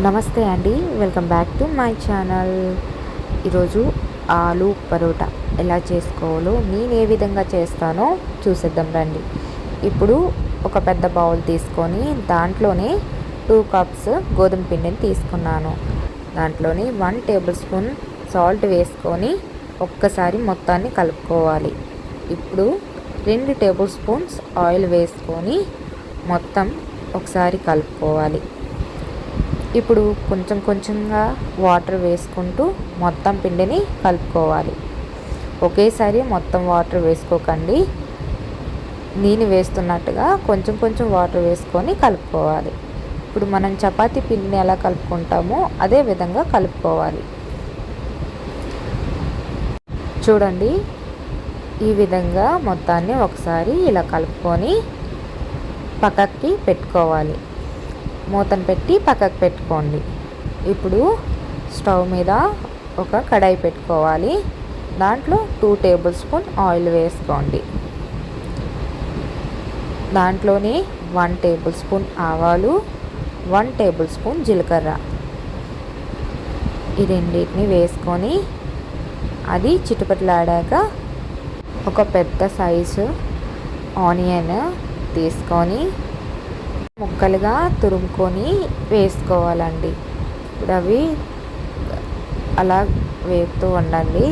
నమస్తే అండి, welcome back to my channel. ఈరోజు ఆలు పరోటా ఎలా చేసుకోవాలో నేను ఏ విధంగా చేస్తానో చూసేద్దాం రండి. ఇప్పుడు ఒక పెద్ద బౌల్ తీసుకొని దాంట్లోనే 2 కప్స్ గోధుమ పిండిని తీసుకున్నాను. దాంట్లోని 1 టేబుల్ స్పూన్ సాల్ట్ వేసుకొని ఒక్కసారి మొత్తాన్ని కలుపుకోవాలి. ఇప్పుడు 2 టేబుల్ స్పూన్స్ ఆయిల్ వేసుకొని మొత్తం ఒకసారి కలుపుకోవాలి. ఇప్పుడు కొంచెం కొంచెంగా వాటర్ వేసుకుంటూ మొత్తం పిండిని కలుపుకోవాలి. ఒకేసారి మొత్తం వాటర్ వేసుకోకండి, నేను వేస్తున్నట్టుగా కొంచెం కొంచెం వాటర్ వేసుకొని కలుపుకోవాలి. ఇప్పుడు మనం చపాతీ పిండిని ఎలా కలుపుకుంటామో అదే విధంగా కలుపుకోవాలి. చూడండి, ఈ విధంగా మొత్తాన్ని ఒకసారి ఇలా కలుపుకొని పక్కకి పెట్టుకోవాలి. మూతను పెట్టి పక్కకు పెట్టుకోండి. ఇప్పుడు స్టవ్ మీద ఒక కడాయి పెట్టుకోవాలి. దాంట్లో 2 టేబుల్ స్పూన్ ఆయిల్ వేసుకోండి. దాంట్లోనే 1 టేబుల్ స్పూన్ ఆవాలు, 1 టేబుల్ స్పూన్ జీలకర్ర, ఈ రెండింటిని వేసుకొని అది చిటపటలాడాక ఒక పెద్ద సైజు ఆనియన్ తీసుకొని ముక్కలుగా తురుముకొని వేసుకోవాలండి. ఇప్పుడు అవి అలా వేపుతూ ఉండండి.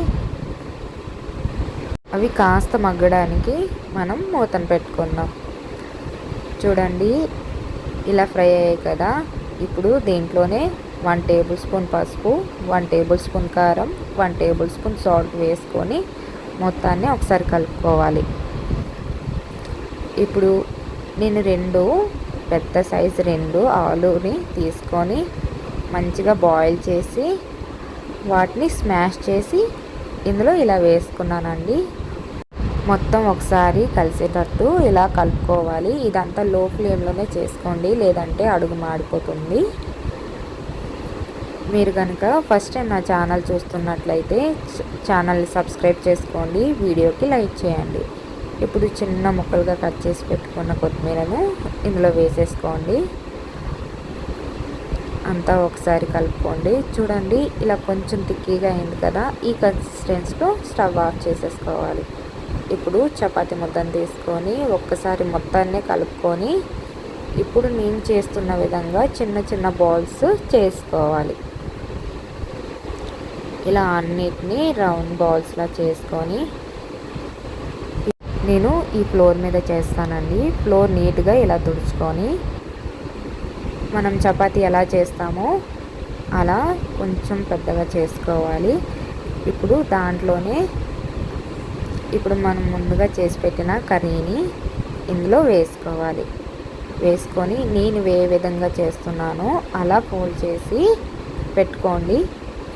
అవి కాస్త మగ్గడానికి మనం మూతను పెట్టుకుందాం. చూడండి, ఇలా ఫ్రై అయ్యాయి కదా. ఇప్పుడు దీంట్లోనే 1 టేబుల్ స్పూన్ పసుపు, 1 టేబుల్ స్పూన్ కారం, 1 టేబుల్ స్పూన్ సాల్ట్ వేసుకొని మొత్తాన్ని ఒకసారి కలుపుకోవాలి. ఇప్పుడు నేను 2 పెద్ద సైజు 2 ఆలుని తీసుకొని మంచిగా బాయిల్ చేసి వాటిని స్మాష్ చేసి ఇందులో ఇలా వేసుకున్నానండి. మొత్తం ఒకసారి కలిసేటట్టు ఇలా కలుపుకోవాలి. ఇదంతా లో ఫ్లేమ్లోనే చేసుకోండి, లేదంటే అడుగు మాడిపోతుంది. మీరు కనుక ఫస్ట్ టైం నా ఛానల్ చూస్తున్నట్లయితే ఛానల్ని సబ్స్క్రైబ్ చేసుకోండి, వీడియోకి లైక్ చేయండి. ఇప్పుడు చిన్న ముక్కలుగా కట్ చేసి పెట్టుకున్న కొత్తిమీరను ఇందులో వేసేసుకోండి. అంతా ఒకసారి కలుపుకోండి. చూడండి, ఇలా కొంచెం తిక్కీగా అయింది కదా. ఈ కన్సిస్టెన్సీలో స్టవ్ ఆఫ్ చేసేసుకోవాలి. ఇప్పుడు చపాతీ ముద్దను తీసుకొని ఒక్కసారి మొత్తాన్ని కలుపుకొని ఇప్పుడు నేను చేస్తున్న విధంగా చిన్న చిన్న బాల్స్ చేసుకోవాలి. ఇలా అన్నిటినీ రౌండ్ బాల్స్లా చేసుకొని నేను ఈ ఫ్లోర్ మీద చేస్తానండి. ఫ్లోర్ నీట్గా ఇలా తుడుచుకొని మనం చపాతీ ఎలా చేస్తామో అలా కొంచెం పెద్దగా చేసుకోవాలి. ఇప్పుడు దాంట్లోనే ఇప్పుడు మనం ముందుగా చేసి పెట్టిన కర్రీని ఇందులో వేసుకోవాలి. వేసుకొని నేను ఏ విధంగా చేస్తున్నానో అలా ఫోల్డ్ చేసి పెట్టుకోండి.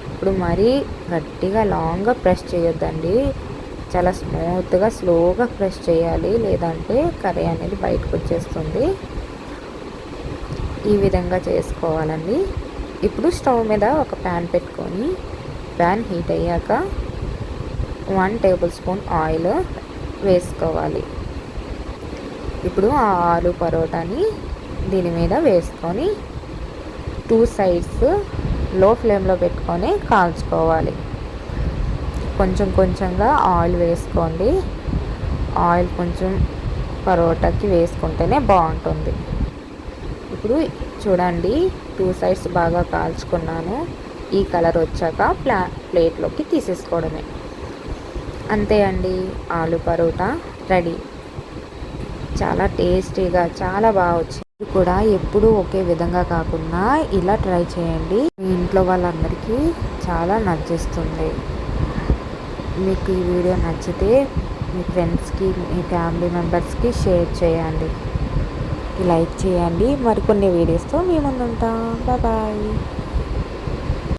ఇప్పుడు మరీ గట్టిగా లాంగ్గా ప్రెస్ చేయొద్దండి, చాలా స్మూత్గా స్లోగా ప్రెస్ చేయాలి, లేదంటే కర్రీ అనేది బయటకు వచ్చేస్తుంది. ఈ విధంగా చేసుకోవాలండి. ఇప్పుడు స్టవ్ మీద ఒక ప్యాన్ పెట్టుకొని ప్యాన్ హీట్ అయ్యాక 1 టేబుల్ స్పూన్ ఆయిల్ వేసుకోవాలి. ఇప్పుడు ఆ ఆలు పరోటాని దీని మీద వేసుకొని 2 సైడ్స్ లో ఫ్లేమ్లో పెట్టుకొని కాల్చుకోవాలి. కొంచెం కొంచెంగా ఆయిల్ వేసుకోండి. ఆయిల్ కొంచెం పరోటాకి వేసుకుంటేనే బాగుంటుంది. ఇప్పుడు చూడండి, 2 సైడ్స్ బాగా కాల్చుకున్నాను. ఈ కలర్ వచ్చాక ప్లేట్లోకి తీసేసుకోవడమే. అంతే అండి, ఆలు పరోటా రెడీ. చాలా టేస్టీగా చాలా బాగా వచ్చింది. కూడా ఎప్పుడూ ఒకే విధంగా కాకుండా ఇలా ట్రై చేయండి. మీ ఇంట్లో వాళ్ళందరికీ చాలా నచ్చేస్తుంది. మీకు ఈ వీడియో నచ్చితే మీ ఫ్రెండ్స్కి, మీ ఫ్యామిలీ మెంబర్స్కి షేర్ చేయండి, లైక్ చేయండి. మరికొన్ని వీడియోస్తో మీ ముందు ఉంటాం. బాయ్.